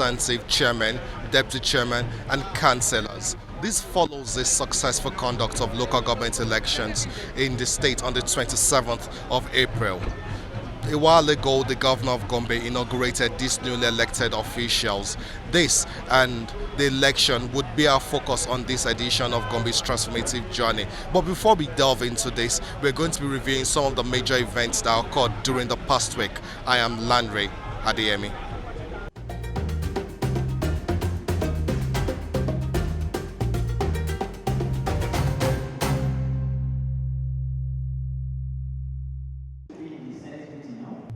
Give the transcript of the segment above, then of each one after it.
substantive chairmen, deputy chairmen, and councillors. This follows the successful conduct of local government elections in the state on the 27th of April. A while ago, the governor of Gombe inaugurated these newly elected officials. This and the election would be our focus on this edition of Gombe's transformative journey. But before we delve into this, we're going to be reviewing some of the major events that occurred during the past week. I am Landry Adeyemi.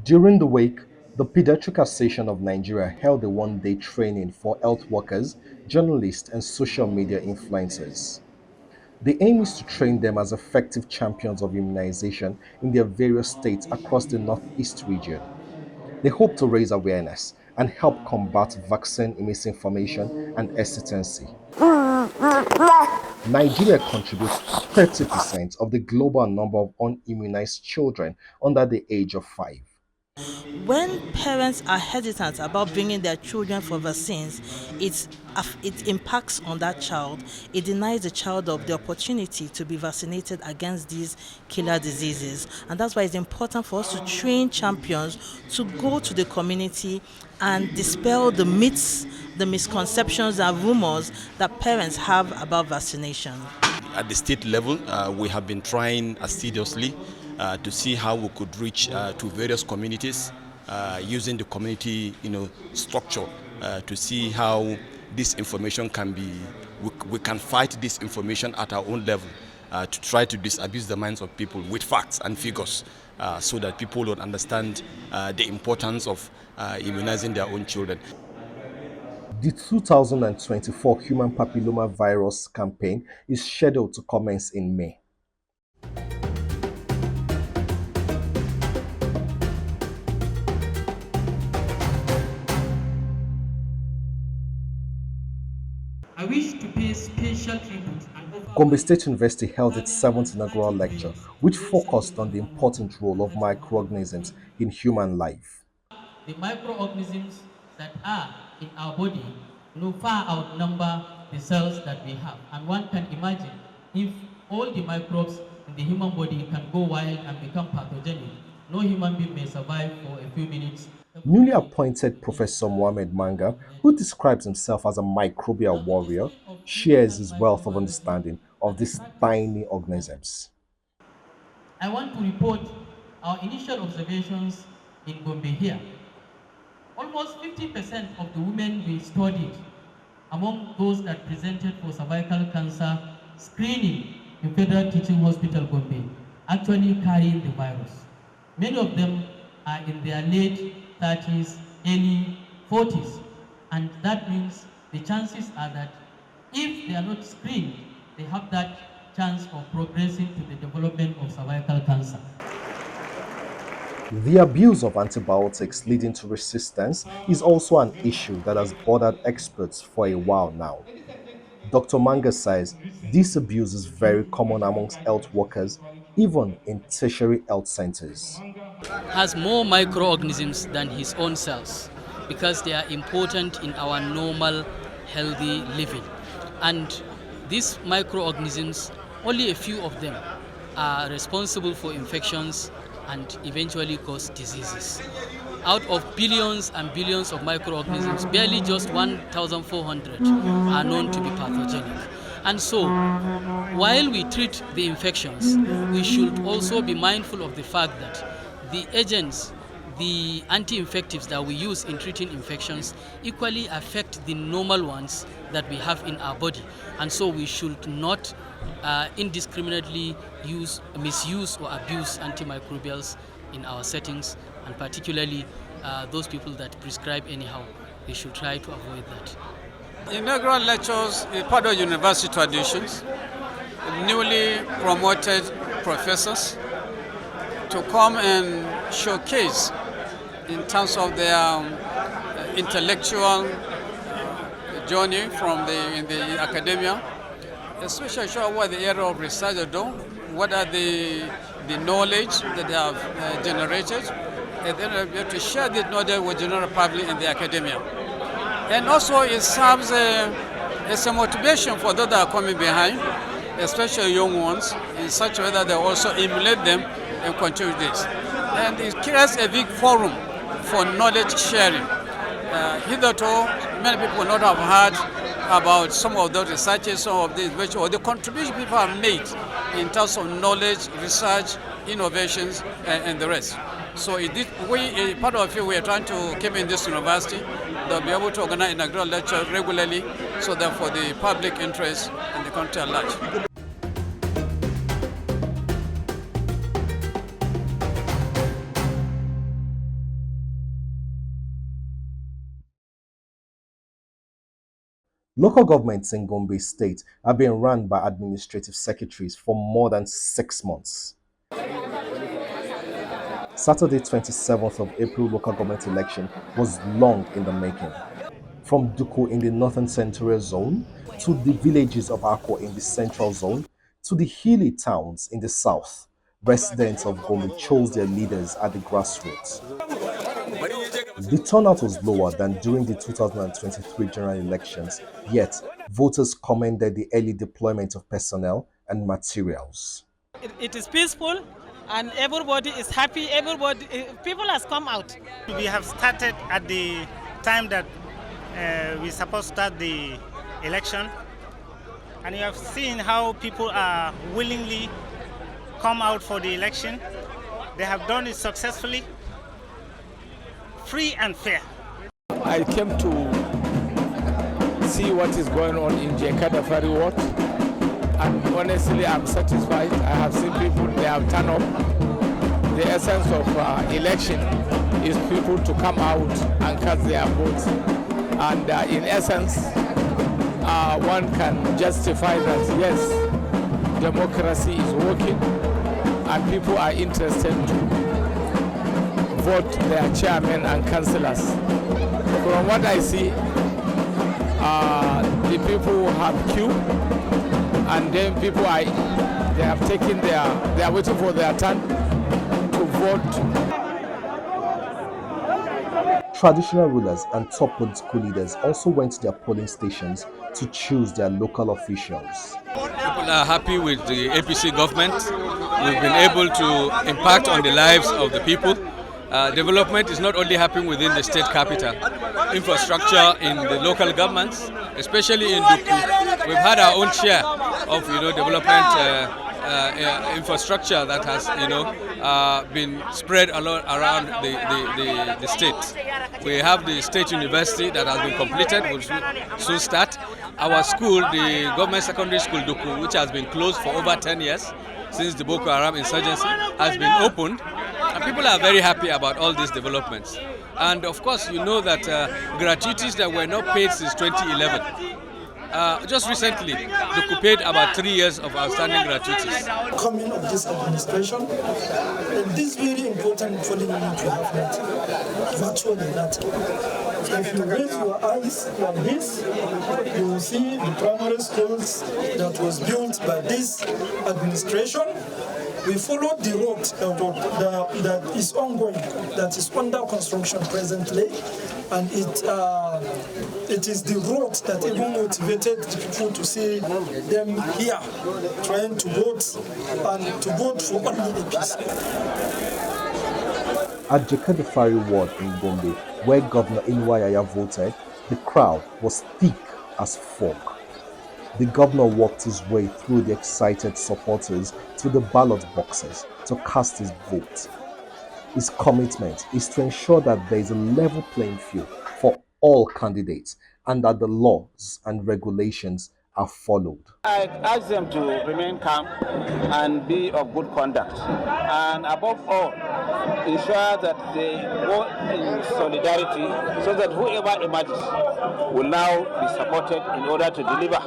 During the week, the Pediatric Association of Nigeria held a one-day training for health workers, journalists, and social media influencers. The aim is to train them as effective champions of immunization in their various states across the Northeast region. They hope to raise awareness and help combat vaccine misinformation and hesitancy. Nigeria contributes 30% of the global number of unimmunized children under the age of 5. When parents are hesitant about bringing their children for vaccines, it impacts on that child. It denies the child of the opportunity to be vaccinated against these killer diseases. And that's why it's important for us to train champions to go to the community and dispel the myths, the misconceptions and rumors that parents have about vaccination. At the state level, we have been trying assiduously to see how we could reach to various communities using the community structure to see how this information can be, we can fight this information at our own level to try to disabuse the minds of people with facts and figures so that people would understand the importance of immunizing their own children. The 2024 Human Papilloma Virus campaign is scheduled to commence in May. I wish to pay special tribute. Gombe State University held its 7th inaugural lecture, which focused on the important role of microorganisms in human life. The microorganisms that are in our body far outnumber the cells that we have. And one can imagine if all the microbes in the human body can go wild and become pathogenic, no human being may survive for a few minutes. Newly appointed Professor Mohamed Manga, who describes himself as a microbial warrior, shares his wealth of understanding of these tiny organisms. I want to report our initial observations in Gombe here. Almost 50% of the women we studied among those that presented for cervical cancer screening in Federal Teaching Hospital Gombe actually carrying the virus. Many of them are in their late 30s, early 40s, and that means the chances are that if they are not screened, they have that chance of progressing to the development of cervical cancer. The abuse of antibiotics leading to resistance is also an issue that has bothered experts for a while now. Dr. Manga says this abuse is very common amongst health workers, even in tertiary health centers. Has more microorganisms than his own cells because they are important in our normal healthy living. And these microorganisms, only a few of them are responsible for infections and eventually cause diseases. Out of billions and billions of microorganisms, barely just 1,400 are known to be pathogenic. And so, while we treat the infections, we should also be mindful of the fact that the agents, the anti-infectives that we use in treating infections equally affect the normal ones that we have in our body. And so we should not indiscriminately misuse or abuse antimicrobials in our settings, and particularly those people that prescribe anyhow. They should try to avoid that. Inaugural lectures is part of university traditions. Newly promoted professors to come and showcase in terms of their intellectual journey in the academia, especially show what the area of research are doing, what are the knowledge that they have generated, and then be able to share this knowledge with general public in the academia. And also it serves as a motivation for those that are coming behind, especially young ones, in such a way that they also emulate them and continue this. And it creates a big forum for knowledge sharing. Hitherto, many people will not have heard about some of those researches, some of these, or the contribution people have made in terms of knowledge, research, innovations, and the rest. So part of it, we are trying to keep in this university. They'll be able to organize inaugural lectures regularly, so that for the public interest and the country at large. Local governments in Gombe State have been run by administrative secretaries for more than 6 months. Saturday, 27th of April local government election was long in the making. From Duku in the northern central zone, to the villages of Akko in the central zone, to the hilly towns in the south, residents of Gombe chose their leaders at the grassroots. The turnout was lower than during the 2023 general elections, yet voters commended the early deployment of personnel and materials. It is peaceful and everybody is happy. People has come out. We have started at the time that we supposed to start the election, and you have seen how people are willingly come out for the election. They have done it successfully, free and fair. I came to see what is going on in Jekadafari Ward, and honestly I'm satisfied. I have seen people, they have turned up. The essence of election is people to come out and cast their votes, and in essence one can justify that yes, democracy is working and people are interested to vote their chairmen and councillors. From what I see, the people have queue, and then they have taken they are waiting for their turn to vote. Traditional rulers and top political leaders also went to their polling stations to choose their local officials. People are happy with the APC government. We've been able to impact on the lives of the people. Development is not only happening within the state capital. Infrastructure in the local governments, especially in Duku, we've had our own share of development infrastructure that has been spread around the state. We have the state university that has been completed, will soon start. Our school, the government secondary school Duku, which has been closed for over 10 years since the Boko Haram insurgency, has been opened. And people are very happy about all these developments. And of course, you know that gratuities that were not paid since 2011. Just recently, Duku paid about 3 years of outstanding gratuities. Coming of this administration, and this very important polling unit we have not virtually not. If you raise your eyes like this, you will see the primary schools that was built by this administration. We followed the road that is ongoing, that is under construction presently, and it is the road that even motivated the people to see them here, trying to vote and to vote for only APC. At Jekadafari Ward in Gombe, where Governor Yahaya voted, the crowd was thick as fog. The governor walked his way through the excited supporters to the ballot boxes to cast his vote. His commitment is to ensure that there is a level playing field for all candidates and that the laws and regulations are followed. I ask them to remain calm and be of good conduct, and above all, ensure that they work in solidarity so that whoever emerges will now be supported in order to deliver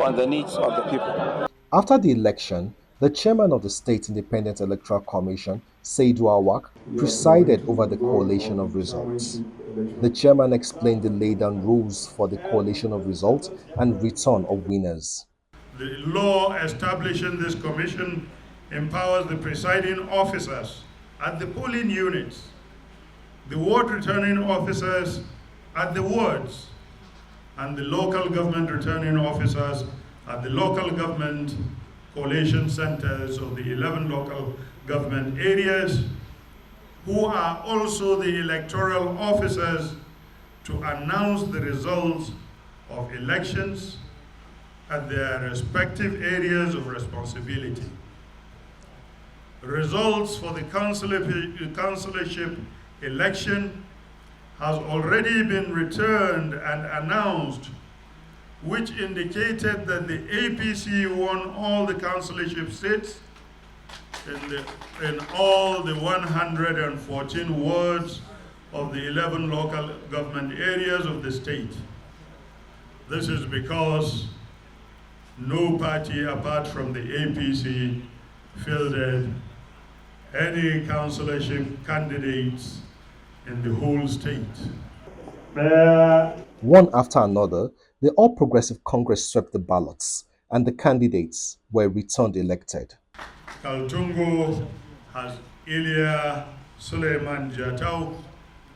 on the needs of the people. After the election, the chairman of the State Independent Electoral Commission, Saidu Awak, presided over the collation of results. The chairman explained the laid-down rules for the collation of results and return of winners. The law establishing this commission empowers the presiding officers at the polling units, the ward returning officers at the wards, and the local government returning officers at the local government collation centers of the 11 local government areas, who are also the electoral officers to announce the results of elections at their respective areas of responsibility. Results for the councillorship election has already been returned and announced, which indicated that the APC won all the councillorship seats in all the 114 wards of the 11 local government areas of the state. This is because no party apart from the APC fielded any councillorship candidates in the whole state. One after another, the All Progressive Congress swept the ballots and the candidates were returned elected. Kaltungo has Ilya Suleiman Jatau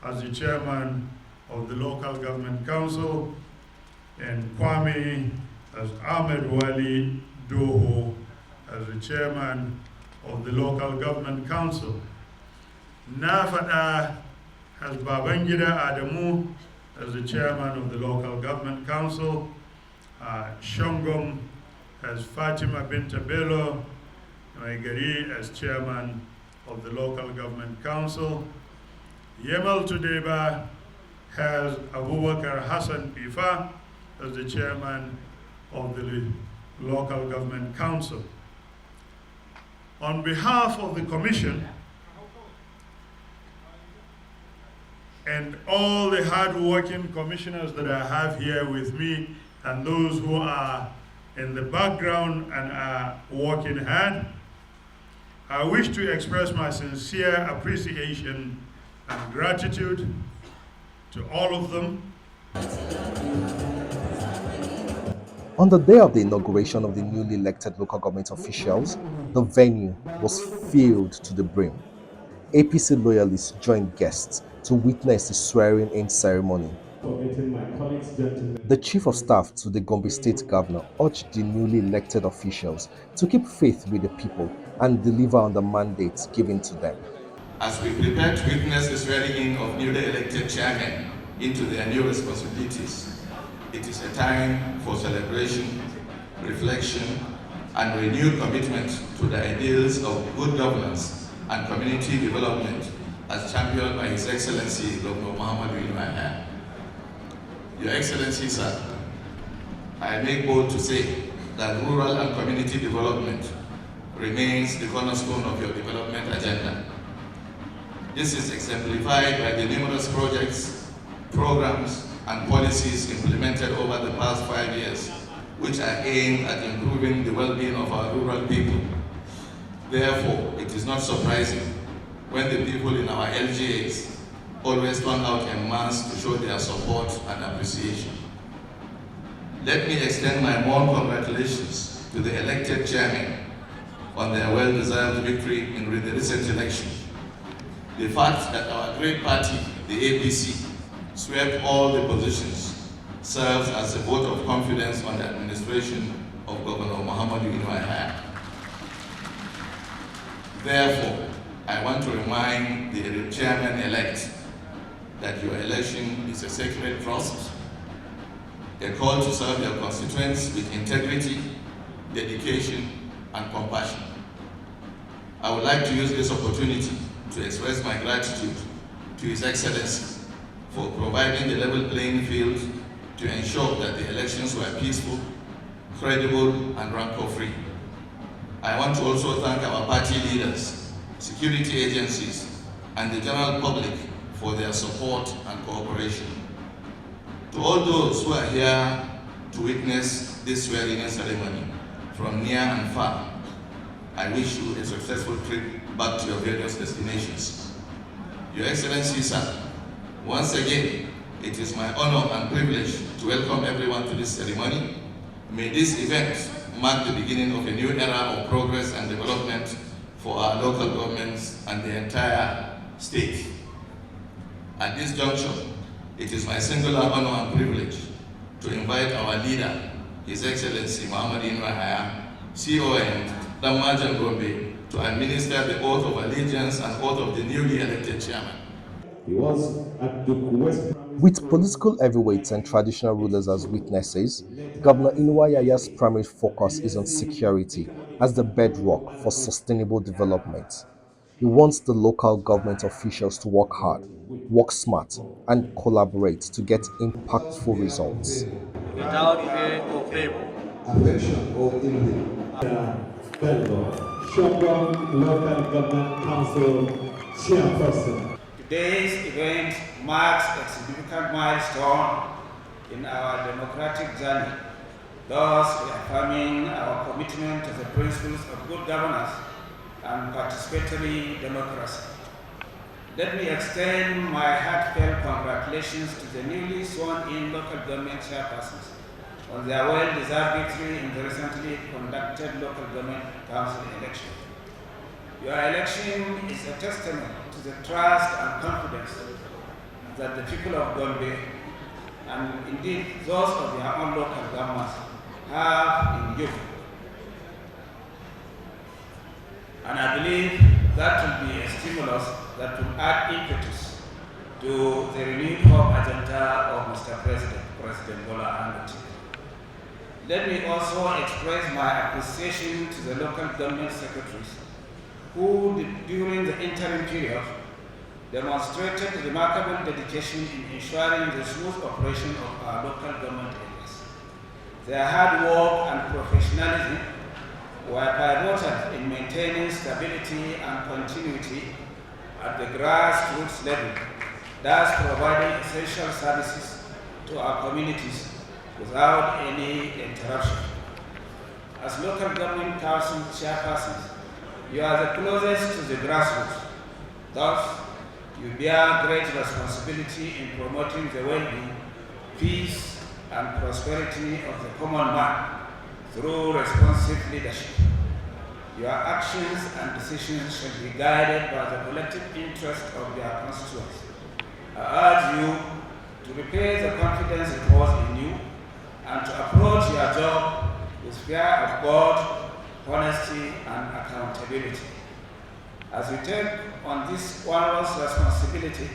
as the chairman of the local government council, and Kwame has Ahmed Wali Doho as the chairman of the local government council. Nafada has Babangida Adamu as the chairman of the local government council. Shongom has Fatima Bintabello Maigari as chairman of the local government council. Yemal Tudeba has Abubakar Hassan Pifa as the chairman of the local government council. On behalf of the commission and all the hard-working commissioners that I have here with me and those who are in the background and are working hard, I wish to express my sincere appreciation and gratitude to all of them. On the day of the inauguration of the newly elected local government officials, the venue was filled to the brim. APC loyalists joined guests to witness the swearing-in ceremony. The Chief of Staff to the Gombe State Governor urged the newly elected officials to keep faith with the people and deliver on the mandates given to them. As we prepare to witness the swearing-in of newly elected chairmen into their new responsibilities, it is a time for celebration, reflection, and renewed commitment to the ideals of good governance and community development as championed by His Excellency Dr. Muhammadu Yahaya. Your Excellency, sir, I make bold to say that rural and community development remains the cornerstone of your development agenda. This is exemplified by the numerous projects, programs, and policies implemented over the past 5 years, which are aimed at improving the well-being of our rural people. Therefore, it is not surprising when the people in our LGAs always turn out en masse to show their support and appreciation. Let me extend my warm congratulations to the elected chairmen on their well-deserved victory in the recent election. The fact that our great party, the APC, swept all the positions serves as a vote of confidence on the administration of Governor Muhammadu Yahaya. Therefore, I want to remind the chairman-elect that your election is a sacred trust, a call to serve your constituents with integrity, dedication, and compassion. I would like to use this opportunity to express my gratitude to His Excellency for providing the level playing field to ensure that the elections were peaceful, credible, and rancor-free. I want to also thank our party leaders, security agencies, and the general public for their support and cooperation. To all those who are here to witness this swearing-in ceremony from near and far, I wish you a successful trip back to your various destinations. Your Excellency, sir, once again, it is my honor and privilege to welcome everyone to this ceremony. May this event mark the beginning of a new era of progress and development for our local governments and the entire state. At this juncture, it is my singular honor and privilege to invite our leader, His Excellency Yahaya, CON, Damajan Gombe, to administer the oath of allegiance and oath of the newly elected chairman. He was at the West. With political heavyweights and traditional rulers as witnesses, Governor Yaya's primary focus is on security as the bedrock for sustainable development. He wants the local government officials to work hard, work smart, and collaborate to get impactful results. Without fear or favor. Affection or ill. Shopron Local Government Council Chairperson. Today's event marks a significant milestone in our democratic journey, thus reaffirming our commitment to the principles of good governance and participatory democracy. Let me extend my heartfelt congratulations to the newly sworn-in local government chairpersons on their well-deserved victory in the recently conducted local government council election. Your election is a testament to the trust and confidence that the people of Gombe, and indeed those of their own local governments, have in you. And I believe that will be a stimulus that will add impetus to the renewed hope agenda of Mr. President Bola Ahmed Tinubu. Let me also express my appreciation to the local government secretaries who, during the interim period, demonstrated remarkable dedication in ensuring the smooth operation of our local government areas. Their hard work and professionalism were pivotal in maintaining stability and continuity at the grassroots level, thus providing essential services to our communities without any interruption. As local government council chairpersons, you are the closest to the grassroots. Thus, you bear great responsibility in promoting the well-being, peace, and prosperity of the common man through responsive leadership. Your actions and decisions shall be guided by the collective interest of your constituents. I urge you to repay the confidence reposed in you and to approach your job with fear of God, honesty, and accountability. As you take on this onerous responsibility,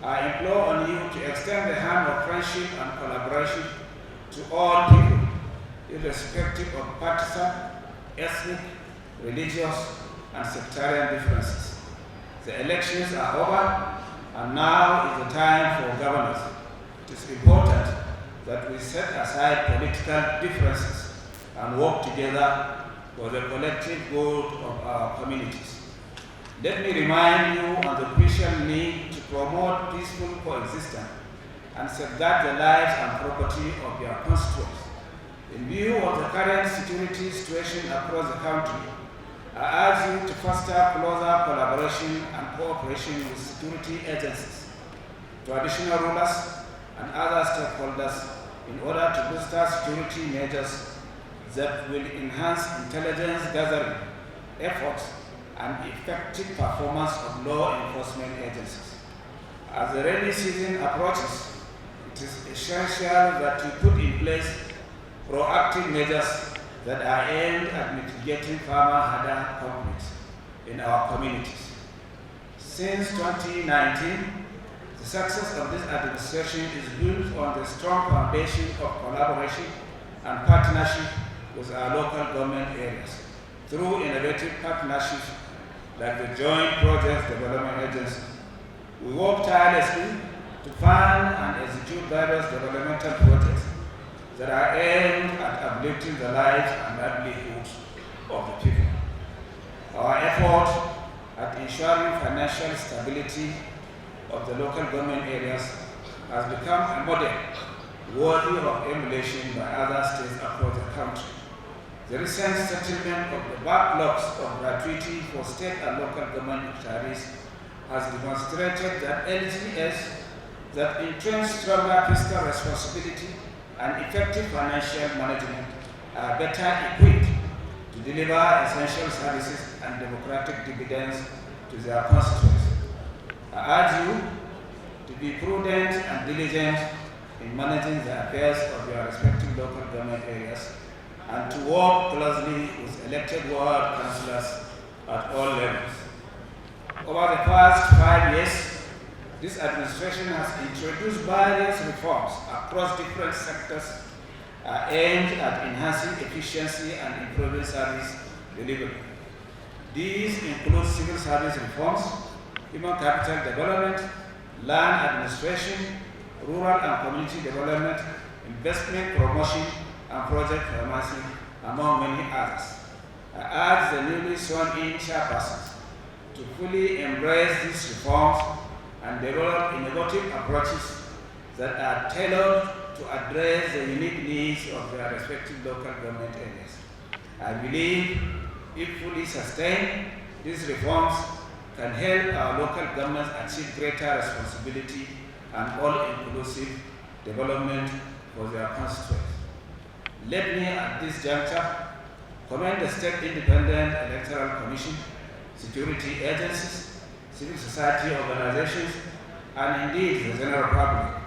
I implore on you to extend the hand of friendship and collaboration to all people, irrespective of partisan, ethnic, religious, and sectarian differences. The elections are over, and now is the time for governance. It is important that we set aside political differences and work together for the collective good of our communities. Let me remind you of the crucial need to promote peaceful coexistence and safeguard the lives and property of your constituents. In view of the current security situation across the country, I urge you to foster closer collaboration and cooperation with security agencies, traditional rulers, and other stakeholders in order to boost security measures that will enhance intelligence gathering efforts and effective performance of law enforcement agencies. As the rainy season approaches, it is essential that you put in place proactive measures that are aimed at mitigating farmer-harder conflicts in our communities. Since 2019, the success of this administration is built on the strong foundation of collaboration and partnership with our local government areas through innovative partnerships like the Joint Project Development Agency. We work tirelessly to fund and execute various developmental projects that are aimed at uplifting the lives and livelihoods of the people. Our effort at ensuring financial stability of the local government areas has become a model worthy of emulation by other states across the country. The recent settlement of the backlogs of gratuity for state and local government charities has demonstrated that LGS that entrenched stronger fiscal responsibility and effective financial management are better equipped to deliver essential services and democratic dividends to their constituents. I urge you to be prudent and diligent in managing the affairs of their respective local government areas and to work closely with elected ward councillors at all levels. Over the past 5 years, this administration has introduced various reforms across different sectors aimed at enhancing efficiency and improving service delivery. These include civil service reforms, human capital development, land administration, rural and community development, investment promotion, and project financing, among many others. I urge the newly sworn-in chairpersons to fully embrace these reforms and develop innovative approaches that are tailored to address the unique needs of their respective local government areas. I believe if fully sustained, these reforms can help our local governments achieve greater responsibility and all-inclusive development for their constituents. Let me at this juncture commend the State Independent Electoral Commission, security agencies, civil society organizations, and indeed the general public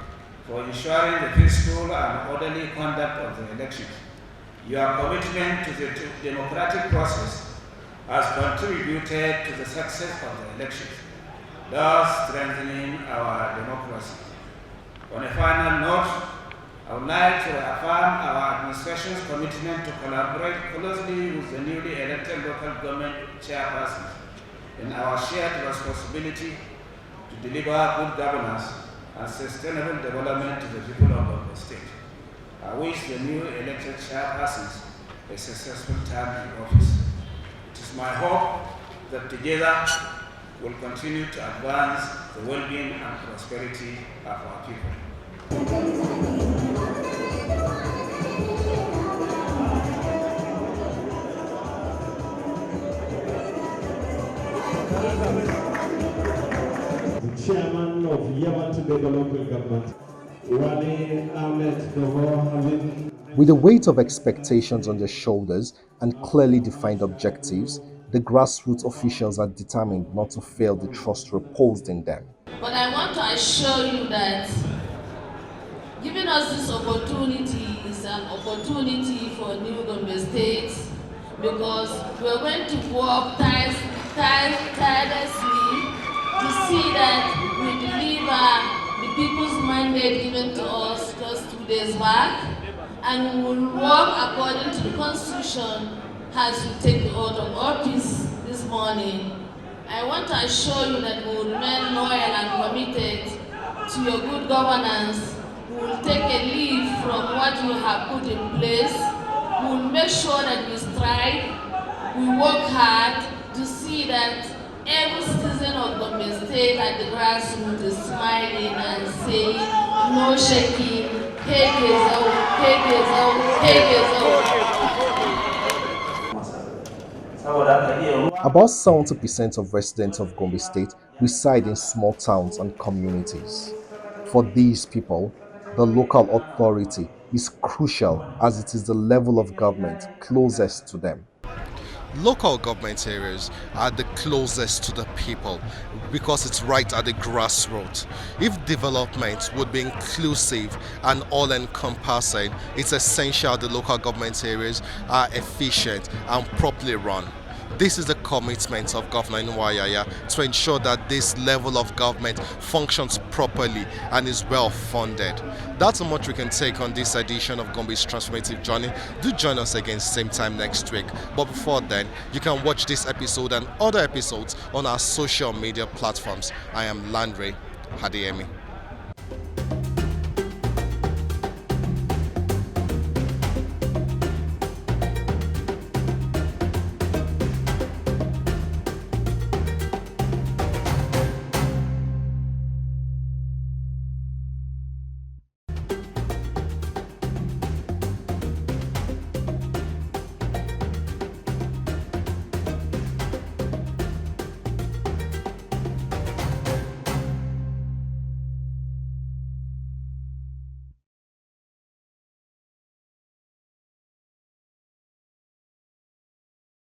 for ensuring the peaceful and orderly conduct of the elections. Your commitment to the democratic process has contributed to the success of the elections, thus strengthening our democracy. On a final note, I would like to affirm our administration's commitment to collaborate closely with the newly elected local government chairpersons in our shared responsibility to deliver good governance and sustainable development to the people of the state. I wish the new elected chairpersons a successful term in office. It is my hope that together we'll continue to advance the well-being and prosperity of our people. The chairman of Yamatubega local government, Wale Ahmed Dogo, having... With the weight of expectations on their shoulders and clearly defined objectives, the grassroots officials are determined not to fail the trust reposed in them. But I want to assure you that giving us this opportunity is an opportunity for New Gombe State, because we're going to work tirelessly to see that we deliver the people's mandate given to us just 2 days back, and we will work according to the Constitution as we take the oath of office this morning. I want to assure you that we will remain loyal and committed to your good governance. We will take a leaf from what you have put in place. We will make sure that we strive, we work hard to see that every citizen of Gombe State at the grassroots is smiling and saying, no shaking, cake is out, cake is out, cake is out. About 70% of residents of Gombe State reside in small towns and communities. For these people, the local authority is crucial as it is the level of government closest to them. Local government areas are the closest to the people because it's right at the grassroots. If development would be inclusive and all-encompassing, it's essential the local government areas are efficient and properly run. This is the commitment of Governor Yahaya to ensure that this level of government functions properly and is well funded. That's how much we can take on this edition of Gombe's Transformative Journey. Do join us again same time next week. But before then, you can watch this episode and other episodes on our social media platforms. I am Landry Hadeyemi.